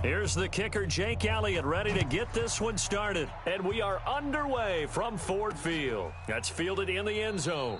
Here's the kicker, Jake Elliott, ready to get this one started. And we are underway from Ford Field. That's fielded in the end zone.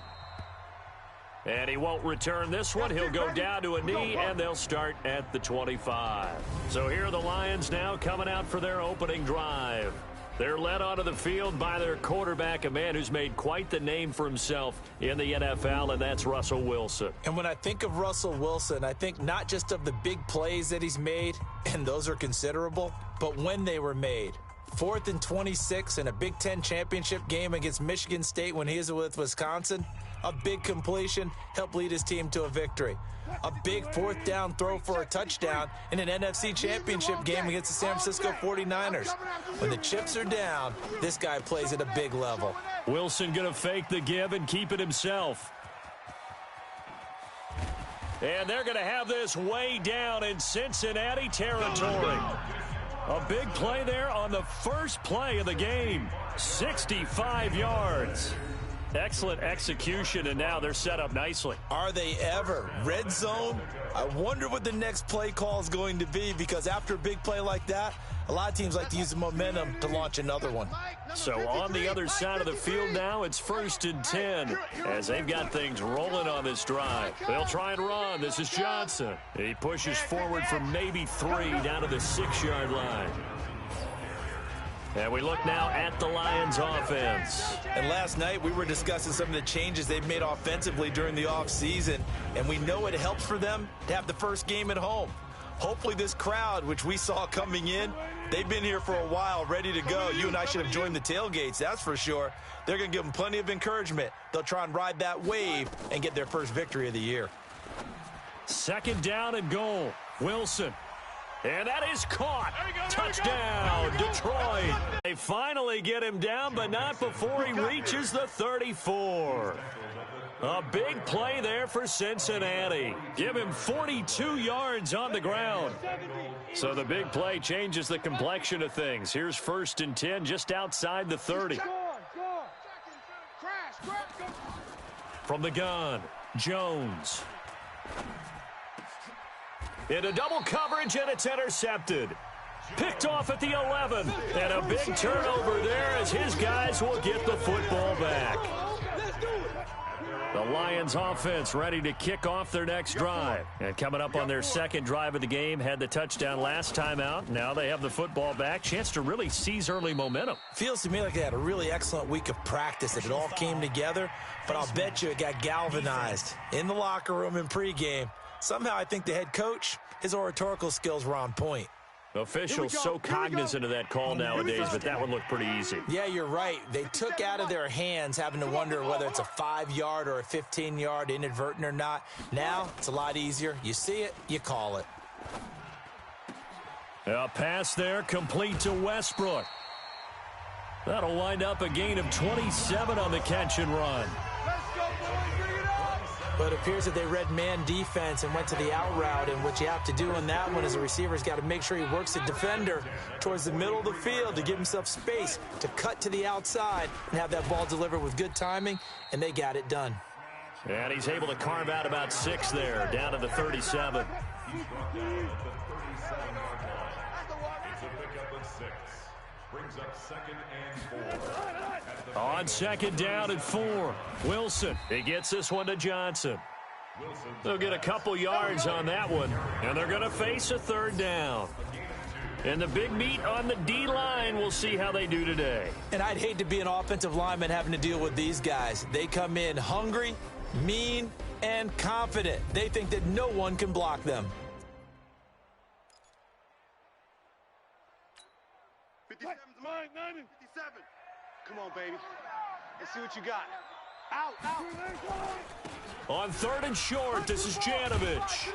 And he won't return this one. He'll go down to a knee, and they'll start at the 25. So here are the Lions now coming out for their opening drive. They're led onto the field by their quarterback, a man who's made quite the name for himself in the NFL, and that's Russell Wilson. And when I think of Russell Wilson, I think not just of the big plays that he's made, and those are considerable, but when they were made. 4th and 26 in a Big Ten championship game against Michigan State when he was with Wisconsin. A big completion helped lead his team to a victory. A big 4th down throw for a touchdown in an NFC championship game against the San Francisco 49ers. When the chips are down, this guy plays at a big level. Wilson going to fake the give and keep it himself. And they're going to have this way down in Cincinnati territory. A big play there on the first play of the game. 65 yards. Excellent execution, and now they're set up nicely. Are they ever? Red zone? I wonder what the next play call is going to be, because after a big play like that, a lot of teams like to use the momentum to launch another one. So on the other side of the field now, it's 1st and 10 as they've got things rolling on this drive. They'll try and run. This is Johnson. He pushes forward from maybe 3 down to the 6-yard line. And we look now at the Lions offense. And last night we were discussing some of the changes they've made offensively during the offseason, and we know it helps for them to have the first game at home. Hopefully this crowd, which we saw coming in, they've been here for a while, ready to go. You and I should have joined the tailgates, that's for sure. They're going to give them plenty of encouragement. They'll try and ride that wave and get their first victory of the year. 2nd down and goal. Wilson. And that is caught. Touchdown, Detroit. They finally get him down, but not before he reaches the 34. A big play there for Cincinnati. Give him 42 yards on the ground. So the big play changes the complexion of things. Here's 1st and 10 just outside the 30. From the gun, Jones. Into double coverage, and it's intercepted. Picked off at the 11. And a big turnover there as his guys will get the football back. The Lions offense ready to kick off their next drive. And coming up on their 2nd drive of the game, had the touchdown last time out. Now they have the football back. Chance to really seize early momentum. Feels to me like they had a really excellent week of practice. It all came together, but I'll bet you it got galvanized in the locker room in pregame. Somehow I think the head coach, his oratorical skills were on point. Officials so cognizant of that call nowadays, but that one looked pretty easy. Yeah, you're right. They took out of their hands having to wonder whether it's a 5-yard or a 15-yard inadvertent or not. Now it's a lot easier. You see it, you call it. A pass there complete to Westbrook. That'll wind up a gain of 27 on the catch and run. But it appears that they read man defense and went to the out route, and what you have to do on that one as a receiver's got to make sure he works the defender towards the middle of the field to give himself space to cut to the outside and have that ball delivered with good timing, and they got it done. And he's able to carve out about 6 there, down to the 37. On 2nd down and 4, Wilson. He gets this one to Johnson. They'll get a couple yards on that one, and they're going to face a 3rd down. And the big meat on the D-line, we'll see how they do today. And I'd hate to be an offensive lineman having to deal with these guys. They come in hungry, mean, and confident. They think that no one can block them. 57's mine, 90. 57. Come on, baby. Let's see what you got. Out, out. On 3rd and short, this is Janovich.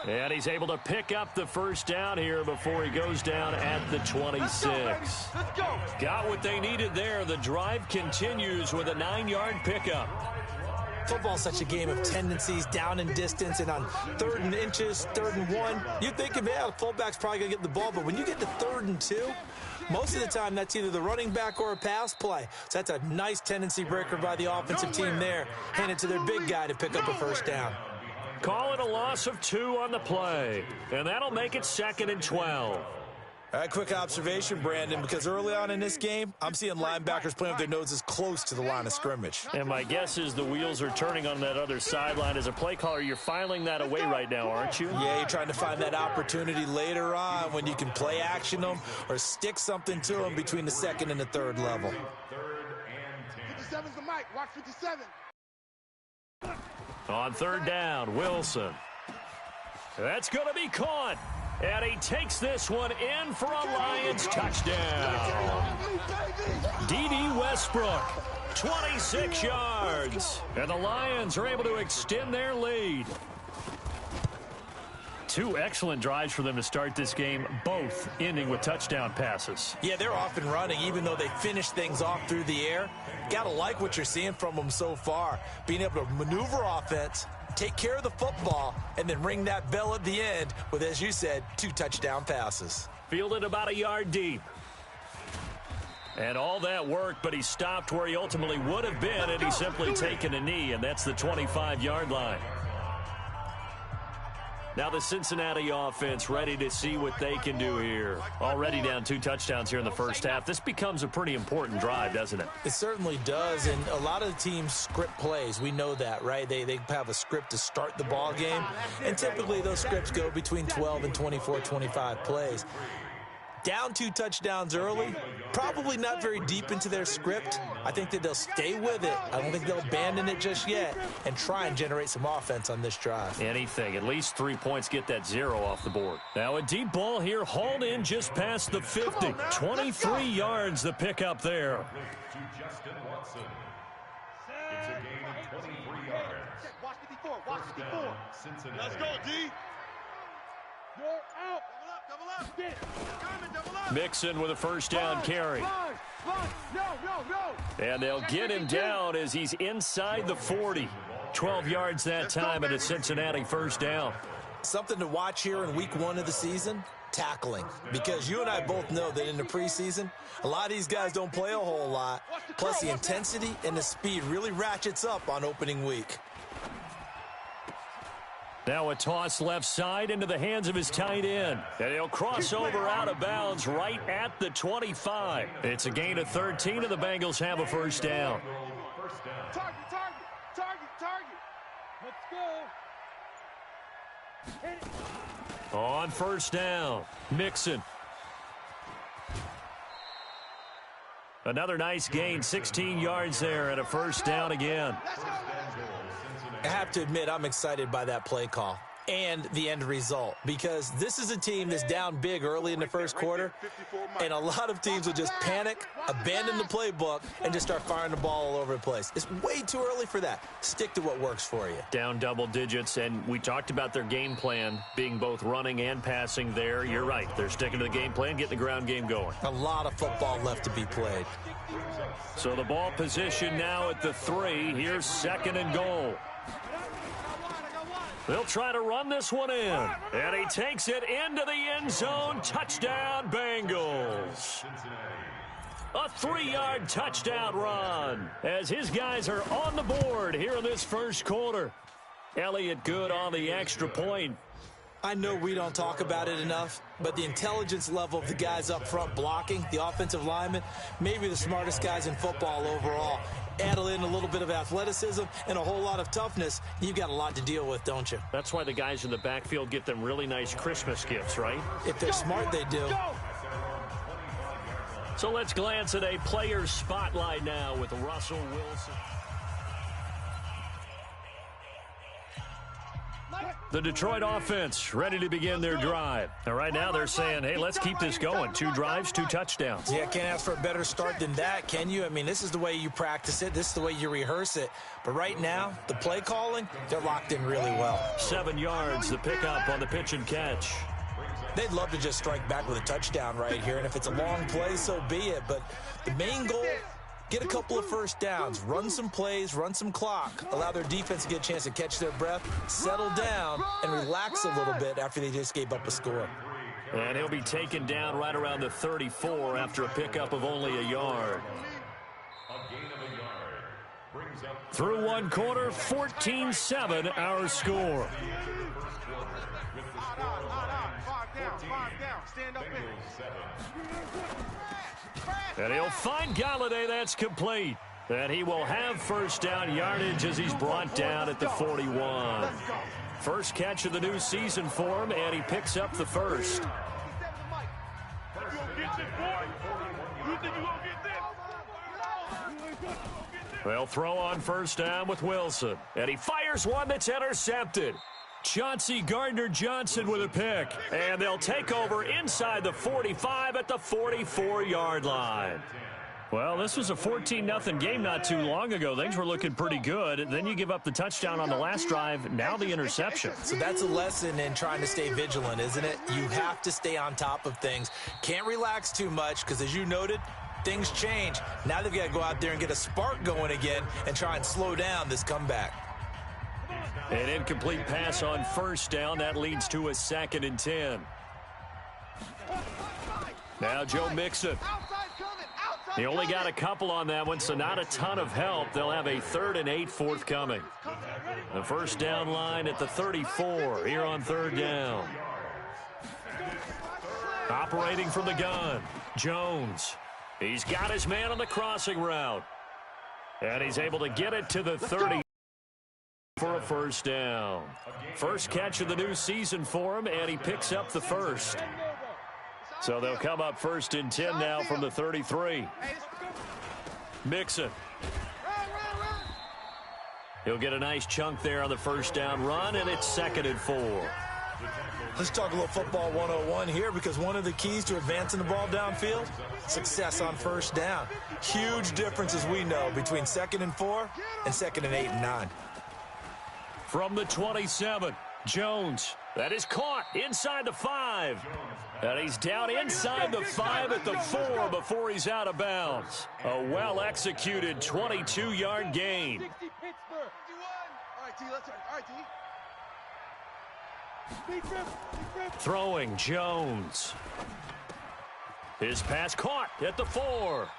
And he's able to pick up the 1st down here before he goes down at the 26. Let's go. Got what they needed there. The drive continues with a 9-yard pickup. Football's such a game of tendencies, down and distance, and on 3rd and inches, 3rd and 1, you're thinking, yeah, the fullback's probably going to get the ball. But when you get to 3rd and 2, most of the time that's either the running back or a pass play. So that's a nice tendency breaker by the offensive team there. Hand it to their big guy to pick up a 1st down. Call it a loss of 2 on the play, and that'll make it 2nd and 12. All right, quick observation, Brandon, because early on in this game, I'm seeing linebackers playing with their noses close to the line of scrimmage. And my guess is the wheels are turning on that other sideline. As a play caller, you're filing that away right now, aren't you? Yeah, you're trying to find that opportunity later on when you can play action them or stick something to them between the 2nd and the 3rd level. 57's the mic. Watch 57. On 3rd down, Wilson. That's going to be caught. And he takes this one in for a Lions touchdown. D.D. Westbrook, 26 yards. And the Lions are able to extend their lead. 2 excellent drives for them to start this game, both ending with touchdown passes. Yeah, they're off and running, even though they finish things off through the air. Gotta like what you're seeing from them so far. Being able to maneuver offense, take care of the football, and then ring that bell at the end with, as you said, 2 touchdown passes. Fielded about a yard deep. And all that work, but he stopped where he ultimately would have been, and he's simply taken a knee, and that's the 25-yard line. Now the Cincinnati offense ready to see what they can do here. Already down 2 touchdowns here in the first half. This becomes a pretty important drive, doesn't it? It certainly does, and a lot of the teams script plays. We know that, right? They have a script to start the ball game, and typically those scripts go between 12 and 24, 25 plays. Down 2 touchdowns early, probably not very deep into their script. I think that they'll stay with it. I don't think they'll abandon it just yet and try and generate some offense on this drive. Anything. At least 3 points, get that 0 off the board. Now a deep ball here, hauled in just past the 50. 23 yards the pickup there. It's a gain of 23 yards. Watch 54. Watch 54. Cincinnati. Let's go, D. You're out. Double up. Double up. Double up. Mixon with a first down carry. No. And they'll get him down as he's inside the 40. 12 yards that time and a Cincinnati first down. Something to watch here in week 1 of the season, tackling. Because you and I both know that in the preseason, a lot of these guys don't play a whole lot. Plus the intensity and the speed really ratchets up on opening week. Now a toss left side into the hands of his tight end. And he'll cross over out of bounds right at the 25. It's a gain of 13, and the Bengals have a first down. Target. Let's go. On first down, Mixon. Another nice gain, 16 yards there, and a first down again. I have to admit, I'm excited by that play call and the end result, because this is a team that's down big early in the first quarter, and a lot of teams will just panic, abandon the playbook, and just start firing the ball all over the place. It's way too early for that. Stick to what works for you. Down double digits, and we talked about their game plan being both running and passing there. You're right. They're sticking to the game plan, getting the ground game going. A lot of football left to be played. So the ball position now at the 3. Here's 2nd and goal. They'll try to run this one in. And he takes it into the end zone. Touchdown, Bengals. A 3-yard touchdown run as his guys are on the board here in this first quarter. Elliott good on the extra point. I know we don't talk about it enough, but the intelligence level of the guys up front blocking, the offensive linemen, maybe the smartest guys in football overall. Add in a little bit of athleticism and a whole lot of toughness, you've got a lot to deal with, don't you? That's why the guys in the backfield get them really nice Christmas gifts, right? If they're smart, they do. So let's glance at a player's spotlight now with Russell Wilson. The Detroit offense ready to begin their drive. And right now they're saying, hey, let's keep this going. 2 drives, 2 touchdowns. Yeah, can't ask for a better start than that, can you? I mean, this is the way you practice it. This is the way you rehearse it. But right now, the play calling, they're locked in really well. 7 yards, the pickup on the pitch and catch. They'd love to just strike back with a touchdown right here. And if it's a long play, so be it. But the main goal, get a couple of first downs, run some plays, run some clock, allow their defense to get a chance to catch their breath, settle down, and relax a little bit after they just gave up a score. And he'll be taken down right around the 34 after a pickup of only a yard. A gain of a yard brings Through one quarter, 14-7 our score. And he'll find Galladay. That's complete. And he will have first down yardage as he's brought down at the 41. First catch of the new season for him, and he picks up the first. They'll throw on first down with Wilson. And he fires one that's intercepted. Chauncey Gardner-Johnson with a pick. And they'll take over inside the 45 at the 44-yard line. Well, this was a 14-0 game not too long ago. Things were looking pretty good. Then you give up the touchdown on the last drive. Now the interception. So that's a lesson in trying to stay vigilant, isn't it? You have to stay on top of things. Can't relax too much because, as you noted, things change. Now they've got to go out there and get a spark going again and try and slow down this comeback. An incomplete pass on first down. That leads to a 2nd and 10. Now Joe Mixon. He only got a couple on that one, so not a ton of help. They'll have a 3rd and 8 forthcoming. The first down line at the 34 here on 3rd down. Operating from the gun, Jones. He's got his man on the crossing route. And he's able to get it to the 30 for a first down. First catch of the new season for him, and he picks up the first. So they'll come up 1st and 10 now from the 33. Mixon. He'll get a nice chunk there on the first down run, and it's 2nd and 4. Let's talk a little football 101 here, because one of the keys to advancing the ball downfield, success on first down. Huge difference, as we know, between 2nd and 4 and 2nd and 8 and 9. From the 27, Jones. That is caught inside the 5. And he's down inside the 5 at the 4 before he's out of bounds. A well-executed 22-yard gain. Throwing Jones. His pass caught at the 4.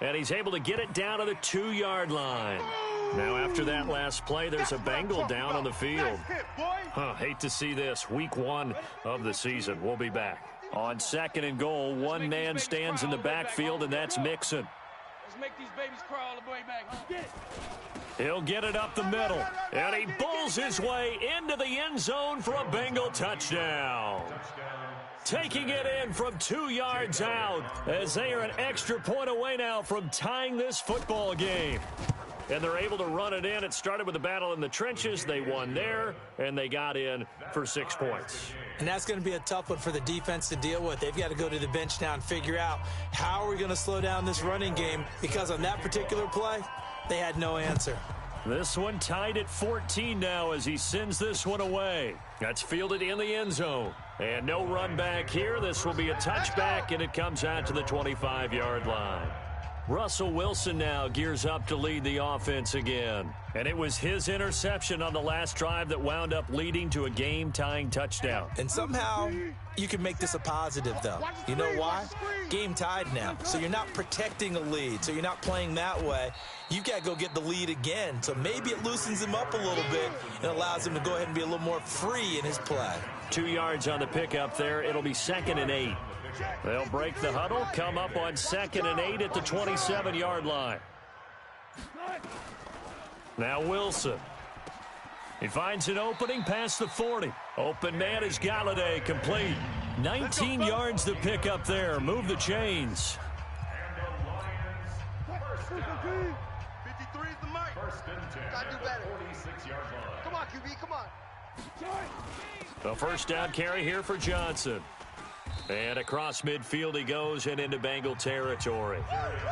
And he's able to get it down to the 2-yard line. Now after that last play, there's a Bengal down on the field. Hate to see this. Week 1 of the season. We'll be back. On 2nd and goal, one man stands in the backfield, and that's Mixon. Let's make these babies cry all the way back. He'll get it up the middle, and he bulls his way into the end zone for a Bengal touchdown. Taking it in from 2 yards out, as they are an extra point away now from tying this football game. And they're able to run it in. It started with a battle in the trenches. They won there, and they got in for 6 points. And that's going to be a tough one for the defense to deal with. They've got to go to the bench now and figure out how are we going to slow down this running game, because on that particular play, they had no answer. This one tied at 14 now as he sends this one away. That's fielded in the end zone. And no run back here. This will be a touchback, and it comes out to the 25-yard line. Russell Wilson now gears up to lead the offense again. And it was his interception on the last drive that wound up leading to a game-tying touchdown. And somehow you can make this a positive, though. You know why? Game tied now. So you're not protecting a lead. So you're not playing that way. You've got to go get the lead again. So maybe it loosens him up a little bit and allows him to go ahead and be a little more free in his play. 2 yards on the pickup there. It'll be 2nd and 8. They'll break the huddle, come up on 2nd and 8 at the 27-yard line. Now Wilson. He finds an opening past the 40. Open man is Galladay, complete. 19 yards to pick up there. Move the chains. 53 is the mic. Gotta do better. 46-yard line. Come on, QB, come on. A first down carry here for Johnson. And across midfield he goes and into Bengal territory.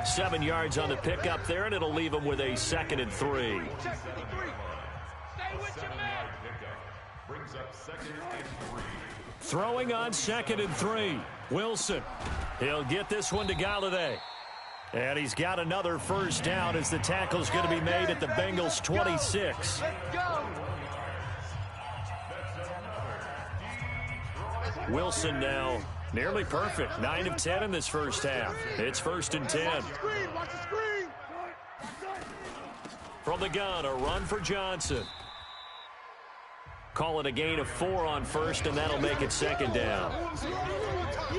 7 yards on the pickup there, and it'll leave him with a 2nd and 3. Throwing on 2nd and 3. Wilson. He'll get this one to Galladay. And he's got another first down as the tackle's going to be made at the Bengals 26. Wilson now nearly perfect. 9 of 10 in this first half. It's 1st and 10. From the gun, a run for Johnson. Call it a gain of 4 on first, and that'll make it second down.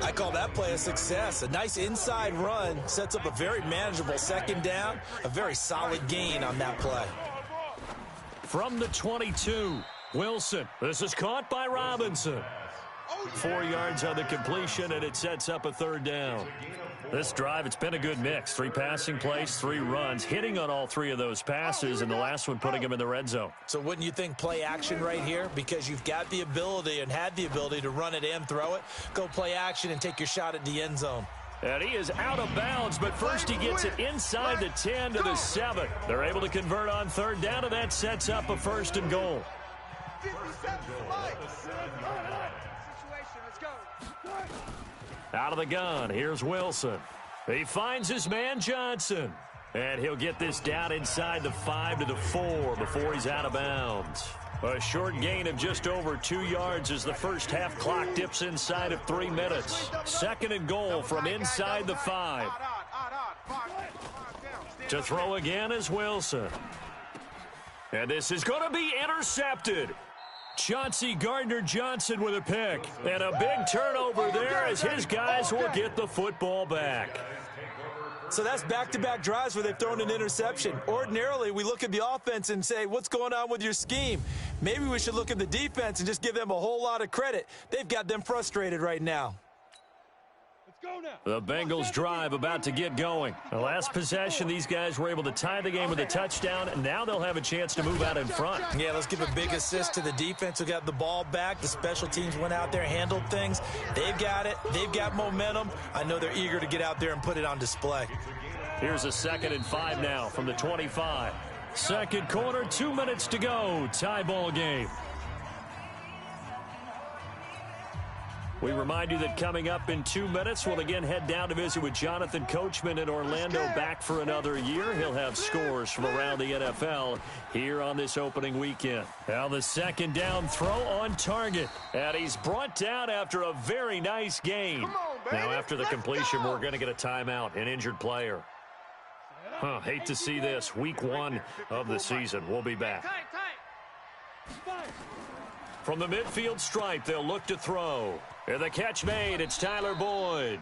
I call that play a success. A nice inside run sets up a very manageable second down. A very solid gain on that play. From the 22, Wilson. This is caught by Robinson. 4 yards on the completion, and it sets up a third down. This drive, it's been a good mix. 3 passing plays, 3 runs, hitting on all 3 of those passes, and the last one putting him in the red zone. So wouldn't you think play action right here? Because you've got the ability and had the ability to run it and throw it. Go play action and take your shot at the end zone. And he is out of bounds, but first he gets it inside the 10 to the 7. They're able to convert on third down, and that sets up a first and goal. Out of the gun, here's Wilson. He finds his man Johnson. And he'll get this down inside the 5 to the 4 before he's out of bounds. A short gain of just over 2 yards as the first half clock dips inside of 3 minutes. Second and goal from inside the 5. To throw again is Wilson. And this is going to be intercepted. Chauncey Gardner-Johnson with a pick. And a big turnover there as his guys will get the football back. So that's back-to-back drives where they've thrown an interception. Ordinarily, we look at the offense and say, what's going on with your scheme? Maybe we should look at the defense and just give them a whole lot of credit. They've got them frustrated right now. The Bengals drive about to get going. The last possession, these guys were able to tie the game with a touchdown, and now they'll have a chance to move out in front. Yeah, let's give a big assist to the defense who got the ball back. The special teams went out there, handled things. They've got it. They've got momentum. I know they're eager to get out there and put it on display. Here's a 2nd and 5 now from the 25. Second quarter, 2 minutes to go. Tie ball game. We remind you that coming up in 2 minutes, we'll again head down to visit with Jonathan Coachman in Orlando, back for another year. He'll have scores from around the NFL here on this opening weekend. Now the second down throw on target. And he's brought down after a very nice gain. Now after the completion, we're going to get a timeout, an injured player. Hate to see this. Week 1 of the season. We'll be back. From the midfield stripe, they'll look to throw. And the catch made, it's Tyler Boyd.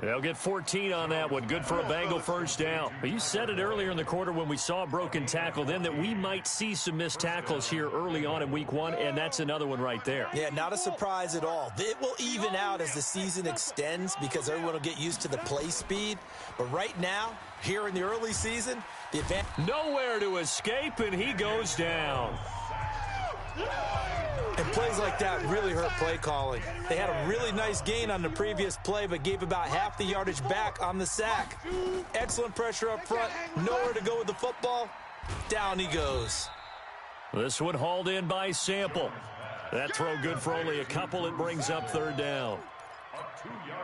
They'll get 14 on that one. Good for a Bengal first down. But you said it earlier in the quarter when we saw a broken tackle then that we might see some missed tackles here early on in week 1, and that's another one right there. Yeah, not a surprise at all. It will even out as the season extends because everyone will get used to the play speed. But right now, here in the early season, the advantage... Nowhere to escape, and he goes down. And plays like that really hurt play calling. They had a really nice gain on the previous play, but gave about half the yardage back on the sack. Excellent pressure up front. Nowhere to go with the football. Down he goes. This one hauled in by Sample. That throw good for only a couple. It brings up third down.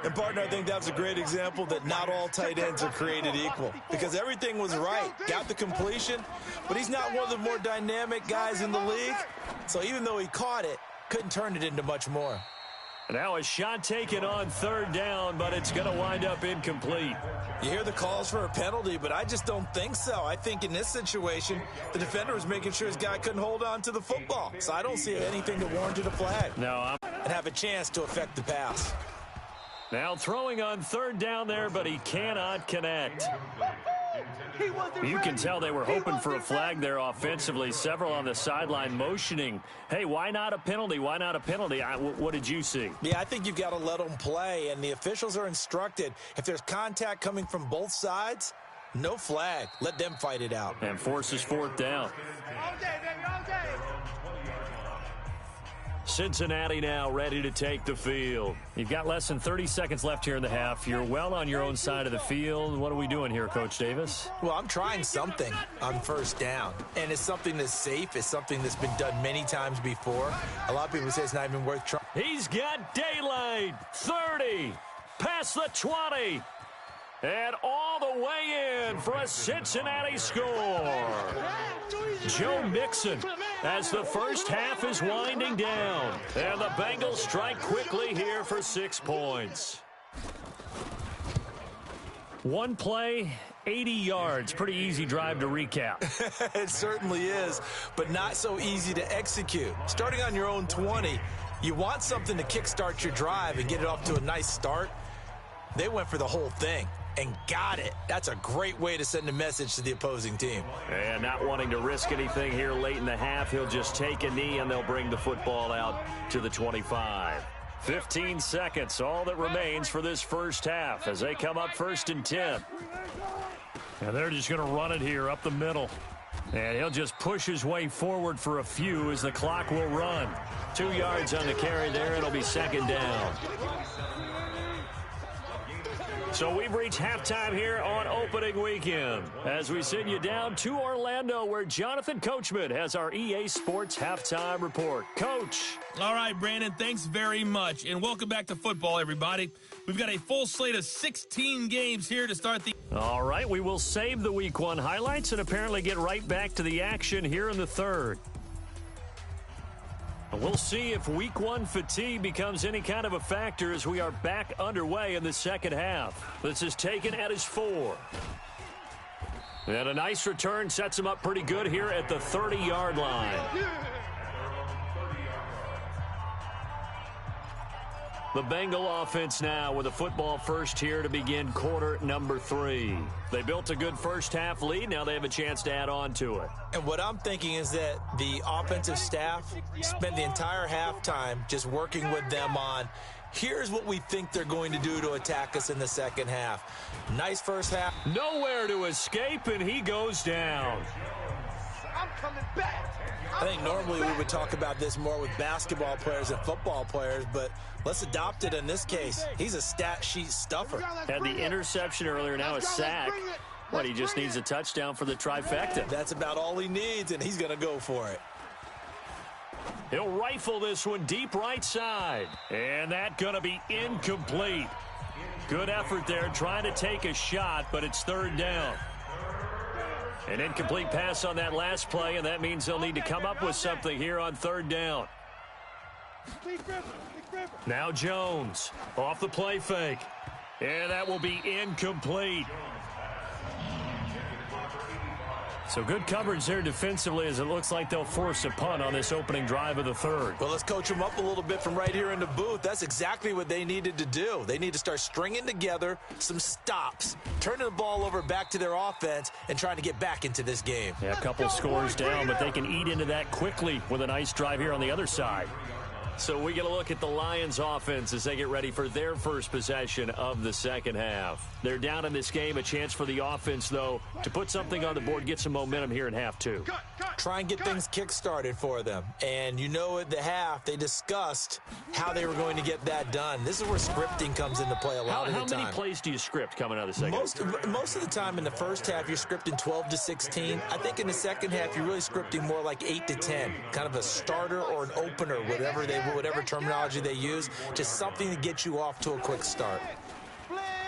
And, partner, I think that's a great example that not all tight ends are created equal because everything was right. Got the completion, but he's not one of the more dynamic guys in the league. So even though he caught it, couldn't turn it into much more. Now a shot taken on third down, but it's going to wind up incomplete. You hear the calls for a penalty, but I just don't think so. I think in this situation, the defender was making sure his guy couldn't hold on to the football. So I don't see anything that warranted a flag. And have a chance to affect the pass. Now throwing on third down there, but he cannot connect. You can tell they were hoping for a flag there offensively. Several on the sideline motioning, hey, why not a penalty? Why not a penalty? What did you see? Yeah, I think you've got to let them play, and the officials are instructed. If there's contact coming from both sides, no flag. Let them fight it out. And forces fourth down. All day, baby, all day. Cincinnati now ready to take the field. You've got less than 30 seconds left here in the half. You're well on your own side of the field. What are we doing here, Coach Davis? Well, I'm trying something on first down, and it's something that's safe. It's something that's been done many times before. A lot of people say it's not even worth trying. He's got daylight. 30. Past the 20. And all the way in for a Cincinnati score. Joe Mixon as the first half is winding down. And the Bengals strike quickly here for 6 points. One play 80 yards. Pretty easy drive to recap. It certainly is, but not so easy to execute. Starting on your own 20, you want something to kickstart your drive and get it off to a nice start. They went for the whole thing and got it. That's a great way to send a message to the opposing team. And not wanting to risk anything here late in the half, he'll just take a knee and they'll bring the football out to the 25. 15 seconds, all that remains for this first half as they come up 1st and 10. And they're just going to run it here up the middle. And he'll just push his way forward for a few as the clock will run. 2 yards on the carry there. It'll be 2nd down. So we've reached halftime here on opening weekend as we send you down to Orlando where Jonathan Coachman has our EA Sports halftime report. Coach. All right, Brandon, thanks very much. And welcome back to football, everybody. We've got a full slate of 16 games here to start the... All right, we will save the Week 1 highlights and apparently get right back to the action here in the 3rd. We'll see if Week 1 fatigue becomes any kind of a factor as we are back underway in the 2nd half. This is taken at his 4. And a nice return sets him up pretty good here at the 30-yard line. The Bengal offense now with a football first here to begin quarter number 3. They built a good first half lead. Now they have a chance to add on to it. And what I'm thinking is that the offensive staff spent the entire halftime just working with them on, here's what we think they're going to do to attack us in the 2nd half. Nice first half. Nowhere to escape, and he goes down. I'm coming back. I think normally we would talk about this more with basketball players and football players, but let's adopt it in this case. He's a stat sheet stuffer. Had the interception earlier, now a sack. What, he just needs a touchdown for the trifecta. That's about all he needs, and he's going to go for it. He'll rifle this one deep right side. And that's going to be incomplete. Good effort there, trying to take a shot, but it's 3rd down. An incomplete pass on that last play, and that means they'll need to come up with something here on 3rd down. Now Jones off the play fake. And that will be incomplete. So good coverage there defensively as it looks like they'll force a punt on this opening drive of the 3rd. Well, let's coach them up a little bit from right here in the booth. That's exactly what they needed to do. They need to start stringing together some stops, turning the ball over back to their offense, and trying to get back into this game. Yeah, a couple scores down, but they can eat into that quickly with a nice drive here on the other side. So we get a look at the Lions offense as they get ready for their first possession of the 2nd half. They're down in this game. A chance for the offense, though, to put something on the board, get some momentum here in half 2. Try and get things kick-started for them. And you know at the half, they discussed how they were going to get that done. This is where scripting comes into play a lot of the time. How many plays do you script coming out of the second half? Most of the time in the first half, you're scripting 12 to 16. I think in the second half, you're really scripting more like 8 to 10. Kind of a starter or an opener, whatever terminology they use. Just something to get you off to a quick start.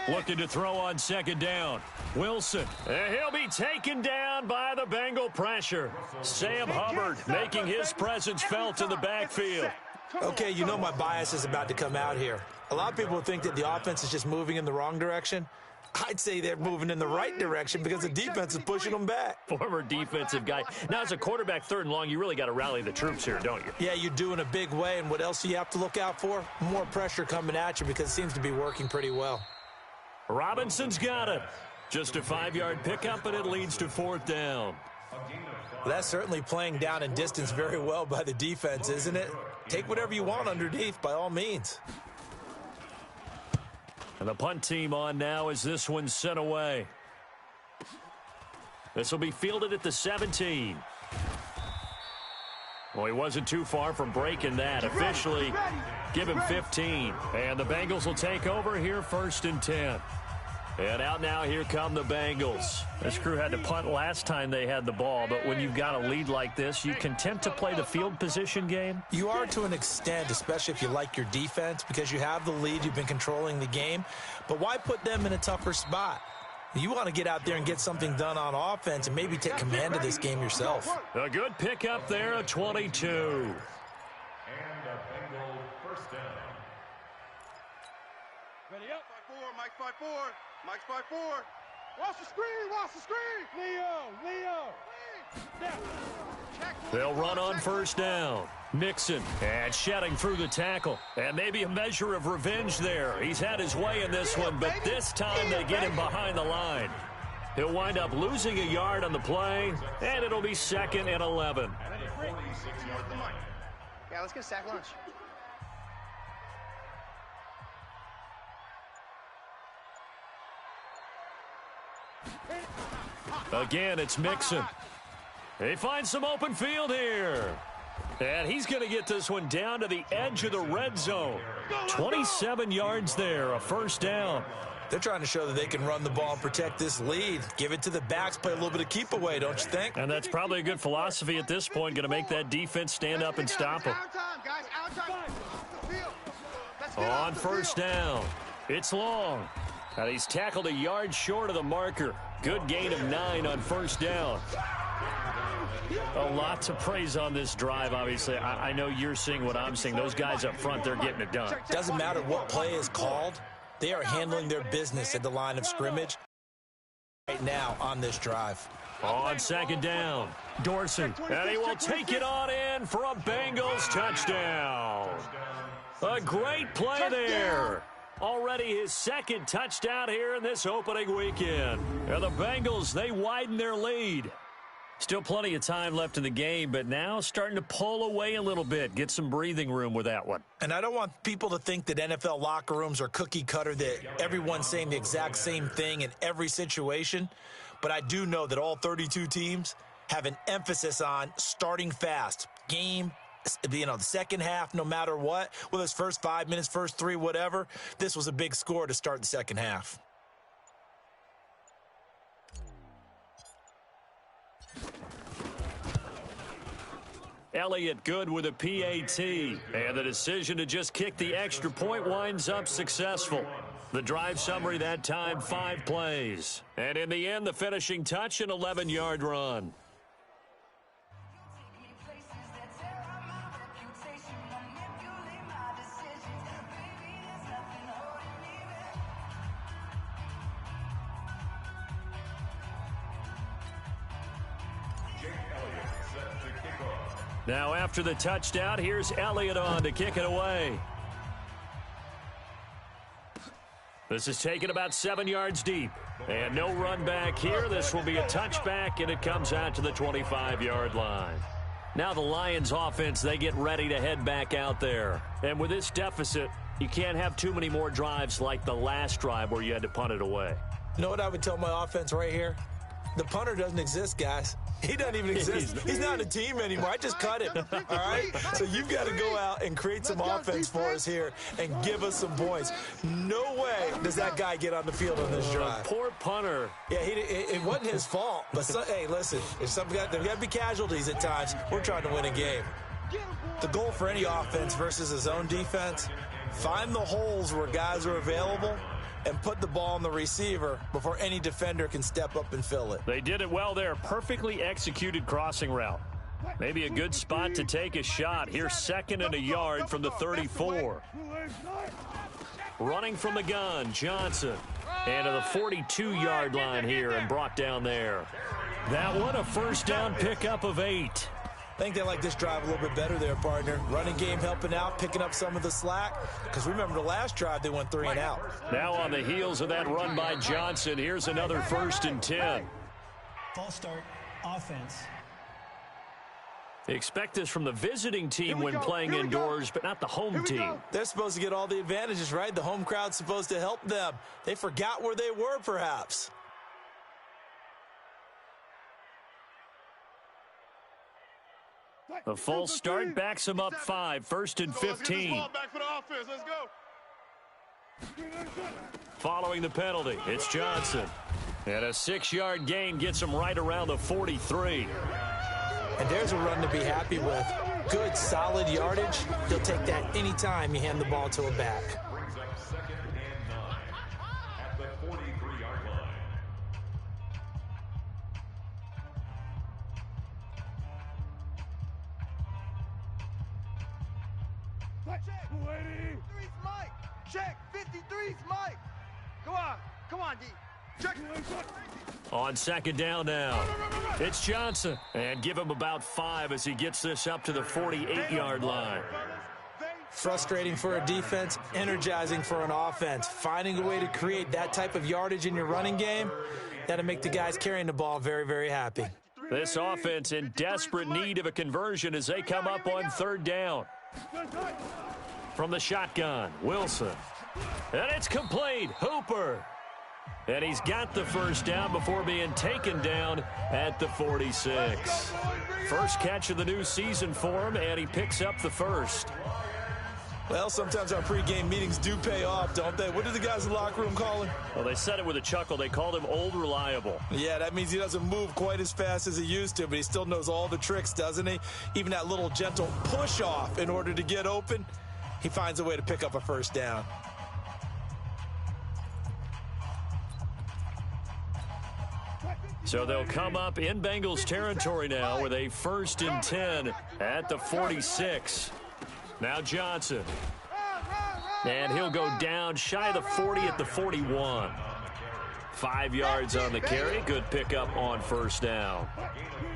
Looking to throw on 2nd down. Wilson. And he'll be taken down by the Bengal pressure. Sam Hubbard making his presence felt in the backfield. Okay, you know my bias is about to come out here. A lot of people think that the offense is just moving in the wrong direction. I'd say they're moving in the right direction because the defense is pushing them back. Former defensive guy. Now, as a quarterback 3rd and long, you really got to rally the troops here, don't you? Yeah, you do in a big way. And what else do you have to look out for? More pressure coming at you because it seems to be working pretty well. Robinson's got it. Just a 5-yard pickup, and it leads to 4th down. Well, that's certainly playing down in distance very well by the defense, isn't it? Take whatever you want underneath, by all means. And the punt team on now as this one's sent away. This will be fielded at the 17. Well, he wasn't too far from breaking that. Officially, give him 15. And the Bengals will take over here 1st and 10. And out now, here come the Bengals. This crew had to punt last time they had the ball, but when you've got a lead like this, you content to play the field position game? You are to an extent, especially if you like your defense, because you have the lead, you've been controlling the game. But why put them in a tougher spot? You want to get out there and get something done on offense and maybe take command of this game yourself. A good pickup there, a 22. And a Bengal 1st down. Ready up. 5-4, Mike 5-4. Mike's 5-4. Watch the screen, watch the screen. Leo. They'll run on first down. Mixon and shedding through the tackle. And maybe a measure of revenge there. He's had his way in this one, but this time they get him behind the line. He'll wind up losing a yard on the play, and it'll be 2nd and 11. Yeah, let's get a sack lunch. Again, it's Mixon. He finds some open field here. And he's going to get this one down to the edge of the red zone. 27 yards there, a first down. They're trying to show that they can run the ball and protect this lead. Give it to the backs, play a little bit of keep away, don't you think? And that's probably a good philosophy at this point, going to make that defense stand up and stop him. On first down, it's Long. And he's tackled a yard short of the marker. Good gain of 9 on first down. A lot to praise on this drive, obviously. I know you're seeing what I'm seeing. Those guys up front, they're getting it done. Doesn't matter what play is called. They are handling their business at the line of scrimmage right now on this drive. On second down, Dorsey. And he will take it on in for a Bengals touchdown. A great play there. Already his second touchdown here in this opening weekend. And the Bengals, they widen their lead. Still plenty of time left in the game, but now starting to pull away a little bit. Get some breathing room with that one. And I don't want people to think that NFL locker rooms are cookie cutter, that everyone's saying the exact same thing in every situation. But I do know that all 32 teams have an emphasis on starting fast. Game, the second half, no matter what, whether it's first 5 minutes, first 3, whatever. This was a big score to start the second half. Elliott good with a PAT, and the decision to just kick the extra point winds up successful. The drive summary that time, 5 plays. And in the end, the finishing touch, an 11-yard run. Now after the touchdown, here's Elliott on to kick it away. This is taken about 7 yards deep. And no run back here. This will be a touchback, and it comes out to the 25-yard line. Now the Lions offense, they get ready to head back out there. And with this deficit, you can't have too many more drives like the last drive where you had to punt it away. You know what I would tell my offense right here? The punter doesn't exist, guys. He doesn't even exist. He's not a team anymore. I just cut him. All right? So you've got to go out and create some offense for us here and give us some points. No way does that guy get on the field on this drive. Poor punter. Yeah, it wasn't his fault. But, hey, listen, if there got to be casualties at times. We're trying to win a game. The goal for any offense versus his own defense, find the holes where guys are available and put the ball on the receiver before any defender can step up and fill it. They did it well there. Perfectly executed crossing route. Maybe a good spot to take a shot. Here's 2nd and a yard from the 34. Running from the gun, Johnson. And to the 42-yard line here and brought down there. That one, a first down pickup of 8. I think they like this drive a little bit better there, partner. Running game helping out, picking up some of the slack. Because remember, the last drive, they went 3 and out. Now on the heels of that run by Johnson, here's another 1st and 10. False start, offense. Expect this from the visiting team when playing indoors, but not the home team. They're supposed to get all the advantages, right? The home crowd's supposed to help them. They forgot where they were, perhaps. A false start backs him up 5, 1st and 15. Following the penalty, it's Johnson. And a 6-yard gain gets him right around the 43. And there's a run to be happy with. Good, solid yardage. He'll take that anytime you hand the ball to a back. Brings up 2nd and 9 at the 43-yard line. Check. 53's Mike. Check. 53's Mike. Come on, D. On second down now, it's Johnson. And give him about 5 as he gets this up to the 48-yard line. Frustrating for a defense, energizing for an offense. Finding a way to create that type of yardage in your running game, that'll make the guys carrying the ball very, very happy. This offense in desperate need of a conversion as they come up on third down. From the shotgun, Wilson. And it's complete. Hooper. And he's got the first down before being taken down at the 46. First catch of the new season for him, and he picks up the first. Well, sometimes our pregame meetings do pay off, don't they? What did the guys in the locker room call him? Well, they said it with a chuckle. They called him Old Reliable. Yeah, that means he doesn't move quite as fast as he used to, but he still knows all the tricks, doesn't he? Even that little gentle push-off in order to get open, he finds a way to pick up a first down. So they'll come up in Bengals territory now with a 1st and 10 at the 46. Now Johnson. And he'll go down shy of the 40 at the 41. 5 yards on the carry. Good pickup on first down.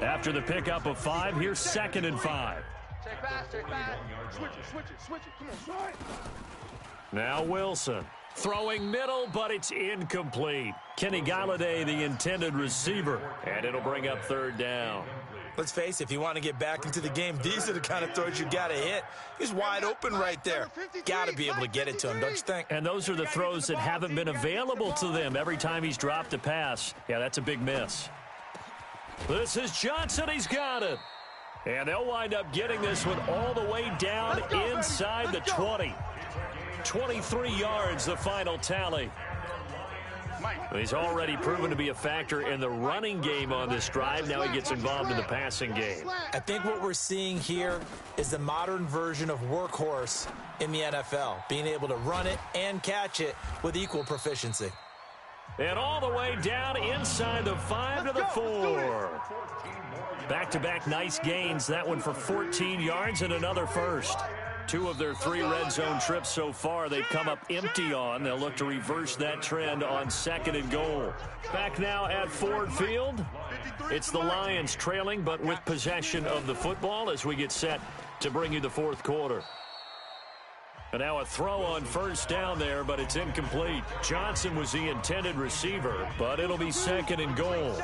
After the pickup of 5, here's 2nd and 5. Check back. Switch it. Come on. Now Wilson. Throwing middle, but it's incomplete. Kenny Galladay, the intended receiver. And it'll bring up third down. Let's face it, if you want to get back into the game, these are the kind of throws you got to hit. He's wide open right there. Got to be able to get it to him, don't you think? And those are the throws that haven't been available to them every time he's dropped a pass. Yeah, that's a big miss. This is Johnson. He's got it. And they'll wind up getting this one all the way down inside the 20. 23 yards, the final tally. He's already proven to be a factor in the running game on this drive. Now he gets involved in the passing game. I think what we're seeing here is the modern version of workhorse in the NFL, being able to run it and catch it with equal proficiency. And all the way down inside the 5 to the 4. Back-to-back nice gains. That one for 14 yards and another first. 2 of their 3 red zone trips so far they've come up empty on. They'll look to reverse that trend on 2nd and goal. Back now at Ford Field. It's the Lions trailing, but with possession of the football as we get set to bring you the 4th quarter. And now a throw on first down there, but it's incomplete. Johnson was the intended receiver, but it'll be 2nd and goal.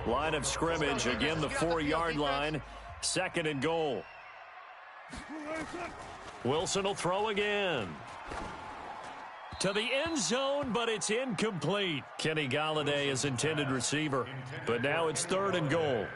Line of scrimmage, again the 4-yard line. 2nd and goal. Wilson will throw again. To the end zone, but it's incomplete. Kenny Galladay is intended receiver, but now it's 3rd and goal.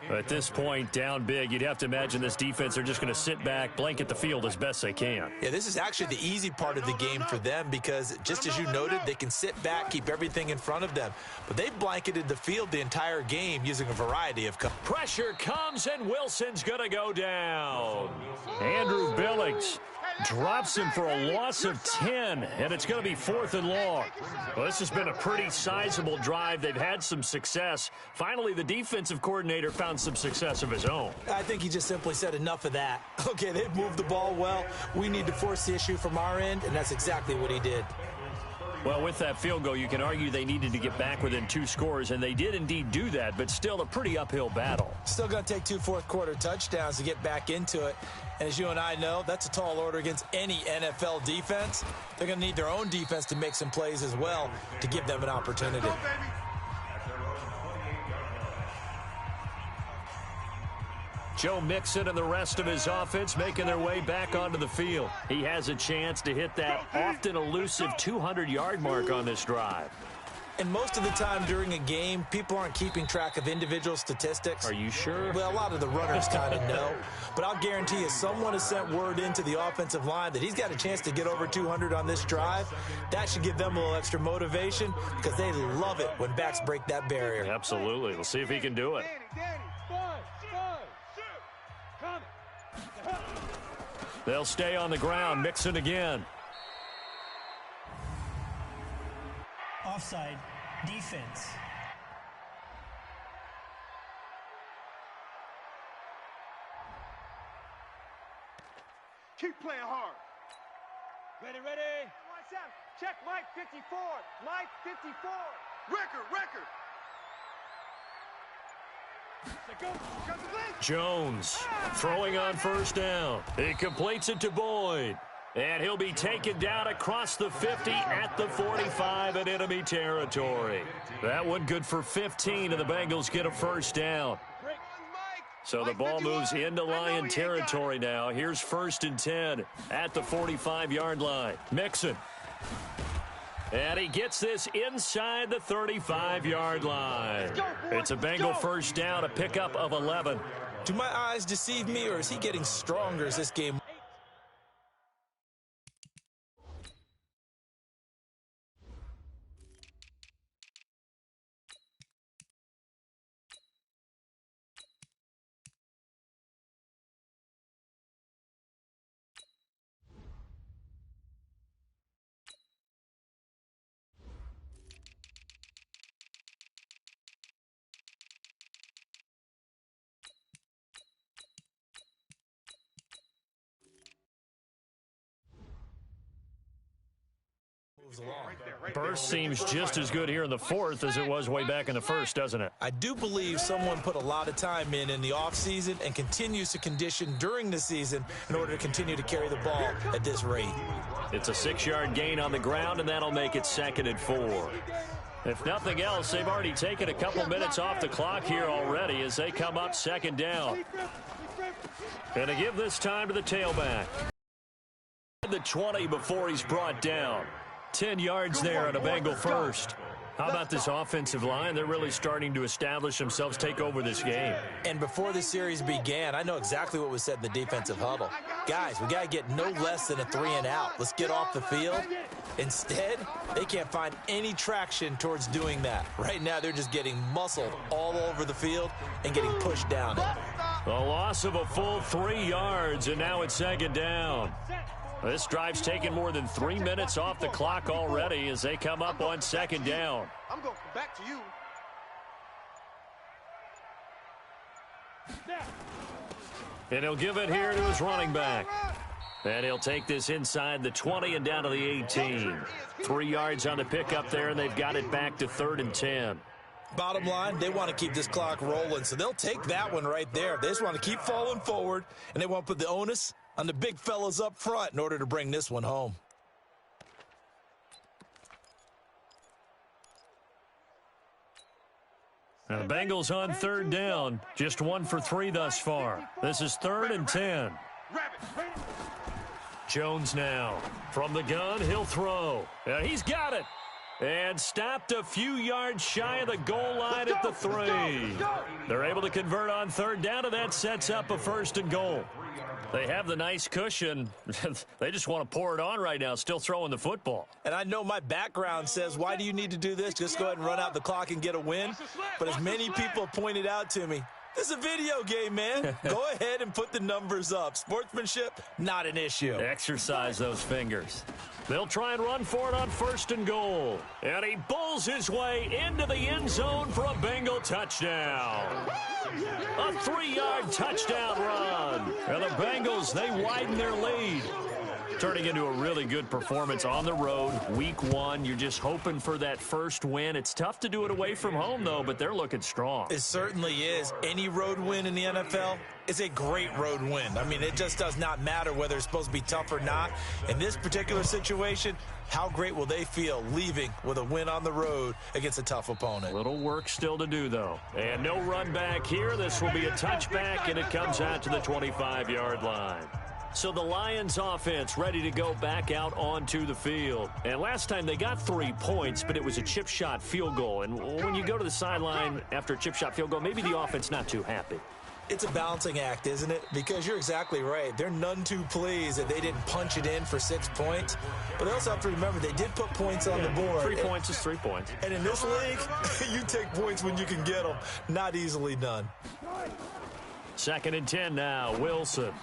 At this point, down big, you'd have to imagine this defense are just going to sit back, blanket the field as best they can. Yeah, this is actually the easy part of the game for them because, just as you noted, they can sit back, keep everything in front of them. But they've blanketed the field the entire game using a variety of coverage. Pressure comes, and Wilson's going to go down. Andrew Billings drops him for a loss of 10, and it's going to be 4th and long. Well, this has been a pretty sizable drive. They've had some success. Finally, the defensive coordinator found some success of his own. I think he just simply said enough of that. Okay, they've moved the ball well. We need to force the issue from our end, and that's exactly what he did. Well, with that field goal, you can argue they needed to get back within 2 scores, and they did indeed do that, but still a pretty uphill battle. Still going to take 2 fourth-quarter touchdowns to get back into it. And as you and I know, that's a tall order against any NFL defense. They're going to need their own defense to make some plays as well to give them an opportunity. Joe Mixon and the rest of his offense making their way back onto the field. He has a chance to hit that often elusive 200-yard mark on this drive. And most of the time during a game, people aren't keeping track of individual statistics. Are you sure? Well, a lot of the runners kind of know. But I'll guarantee you, someone has sent word into the offensive line that he's got a chance to get over 200 on this drive. That should give them a little extra motivation because they love it when backs break that barrier. Absolutely. We'll see if he can do it. They'll stay on the ground. Mixon again. Offside, defense. Keep playing hard. Ready. Check Mike 54. Mike 54. Jones throwing on first down. He completes it to Boyd. And he'll be taken down across the 50 at the 45 in enemy territory. That one good for 15, and the Bengals get a first down. So the ball moves into Lion territory now. Here's 1st and 10 at the 45-yard line. Mixon. And he gets this inside the 35-yard line. It's a Bengal first down, a pickup of 11. Do my eyes deceive me, or is he getting stronger as this game? Burst seems just as good here in the 4th as it was way back in the 1st, doesn't it? I do believe someone put a lot of time in the offseason and continues to condition during the season in order to continue to carry the ball at this rate. It's a 6-yard gain on the ground, and that'll make it 2nd and 4. If nothing else, they've already taken a couple minutes off the clock here already as they come up 2nd down. And to give this time to the tailback. The 20 before he's brought down. 10 yards there on a Bengal first. How about this offensive line? They're really starting to establish themselves, take over this game. And before the series began, I know exactly what was said in the defensive huddle. Guys, we got to get no less than a 3-and-out. Let's get off the field. Instead, they can't find any traction towards doing that. Right now, they're just getting muscled all over the field and getting pushed down. A loss of a full 3 yards, and now it's 2nd down. This drive's taken more than 3 minutes off the clock already as they come up on 2nd down. I'm going to come back to you. And he'll give it here to his running back. And he'll take this inside the 20 and down to the 18. 3 yards on the pickup there, and they've got it back to 3rd and 10. Bottom line, they want to keep this clock rolling, so they'll take that one right there. They just want to keep falling forward, and they want to put the onus on the big fellas up front in order to bring this one home. Now the Bengals on 3rd down, just 1 for 3 thus far. This is 3rd and 10. Jones now from the gun, he'll throw. He's got it. And stopped a few yards shy of the goal line at the 3. They're able to convert on 3rd down, and that sets up a 1st and goal. They have the nice cushion. They just want to pour it on right now, still throwing the football. And I know my background says, why do you need to do this? Just go ahead and run out the clock and get a win. But as many people pointed out to me, this is a video game, man. Go ahead and put the numbers up. Sportsmanship, not an issue. Exercise those fingers. They'll try and run for it on 1st and goal. And he bulls his way into the end zone for a Bengal touchdown. A 3-yard touchdown run. And the Bengals, they widen their lead. Turning into a really good performance on the road, week 1. You're just hoping for that first win. It's tough to do it away from home, though, but they're looking strong. It certainly is. Any road win in the NFL is a great road win. I mean, it just does not matter whether it's supposed to be tough or not. In this particular situation, how great will they feel leaving with a win on the road against a tough opponent? Little work still to do, though. And no run back here. This will be a touchback, and it comes out to the 25-yard line. So the Lions offense ready to go back out onto the field. And last time they got 3 points, but it was a chip shot field goal. And when you go to the sideline after a chip shot field goal, maybe the offense not too happy. It's a balancing act, isn't it? Because you're exactly right. They're none too pleased that they didn't punch it in for 6 points. But they also have to remember they did put points on the board. 3 points is 3 points. And in this league, you take points when you can get them. Not easily done. 2nd and 10 now. Wilson.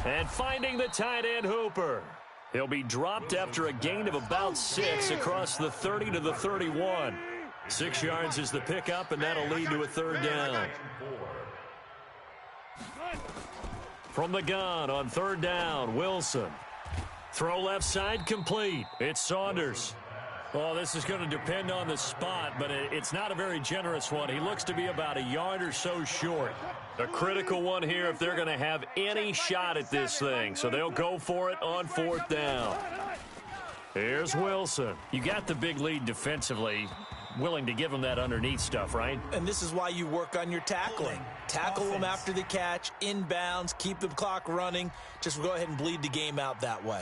And finding the tight end Hooper. He'll be dropped after a gain of about 6 across the 30 to the 31. 6 yards is the pickup, and that'll lead to a 3rd down. From the gun on 3rd down, Wilson. Throw left side complete. It's Saunders. Well, this is going to depend on the spot, but it's not a very generous one. He looks to be about a yard or so short. A critical one here if they're going to have any shot at this thing. So they'll go for it on 4th down. Here's Wilson. You got the big lead defensively. Willing to give them that underneath stuff, right? And this is why you work on your tackling. Tackle them after the catch, inbounds, keep the clock running. Just go ahead and bleed the game out that way.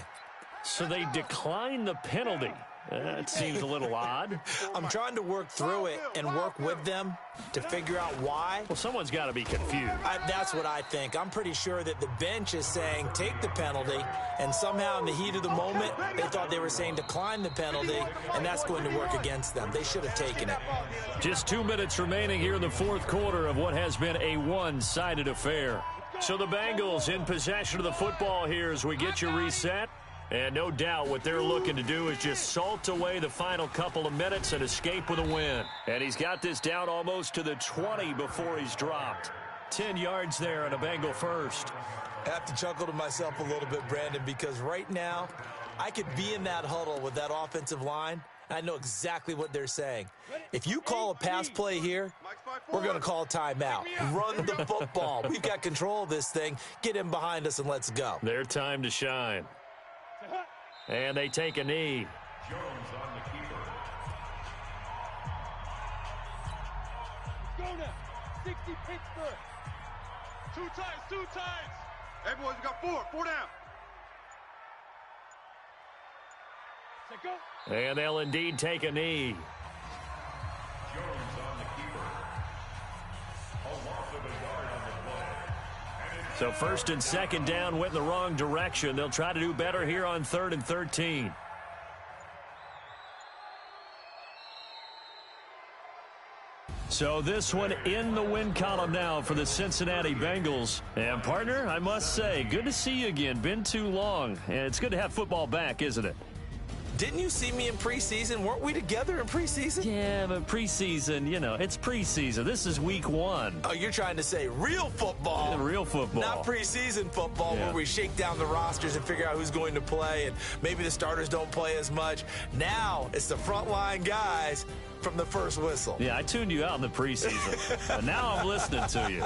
So they decline the penalty. That seems a little odd. I'm trying to work through it and work with them to figure out why. Well, someone's got to be confused. That's what I think. I'm pretty sure that the bench is saying take the penalty, and somehow in the heat of the moment, they thought they were saying decline the penalty, and that's going to work against them. They should have taken it. Just 2 minutes remaining here in the 4th quarter of what has been a one-sided affair. So the Bengals in possession of the football here as we get you reset. And no doubt what they're looking to do is just salt away the final couple of minutes and escape with a win. And he's got this down almost to the 20 before he's dropped. 10 yards there and a Bengal first. I have to chuckle to myself a little bit, Brandon, because right now I could be in that huddle with that offensive line. I know exactly what they're saying. If you call a pass play here, we're going to call a timeout. Run the football. We've got control of this thing. Get him behind us and let's go. Their time to shine. And they take a knee. Jones on the keeper. Go now. 60 Pittsburgh. Two times. Hey, boys, we got 4 down. Set go. And they'll indeed take a knee. Jones on the keeper. A loss of a yard on the play. So 1st and 2nd down went in the wrong direction. They'll try to do better here on 3rd and 13. So this one in the win column now for the Cincinnati Bengals. And partner, I must say, good to see you again. Been too long. And it's good to have football back, isn't it? Didn't you see me in preseason? Weren't we together in preseason? Yeah, but preseason, you know, it's preseason. This is week 1. Oh, you're trying to say real football. Yeah, real football. Not preseason football where we shake down the rosters and figure out who's going to play, and maybe the starters don't play as much. Now it's the frontline guys from the first whistle. Yeah, I tuned you out in the preseason. But now I'm listening to you.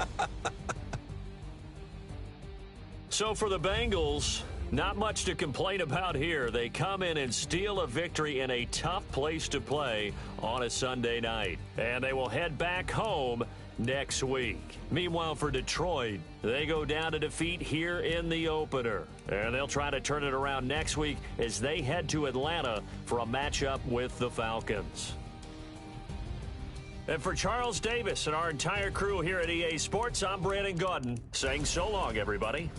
So for the Bengals, not much to complain about here. They come in and steal a victory in a tough place to play on a Sunday night. And they will head back home next week. Meanwhile, for Detroit, they go down to defeat here in the opener. And they'll try to turn it around next week as they head to Atlanta for a matchup with the Falcons. And for Charles Davis and our entire crew here at EA Sports, I'm Brandon Gaudin saying so long, everybody.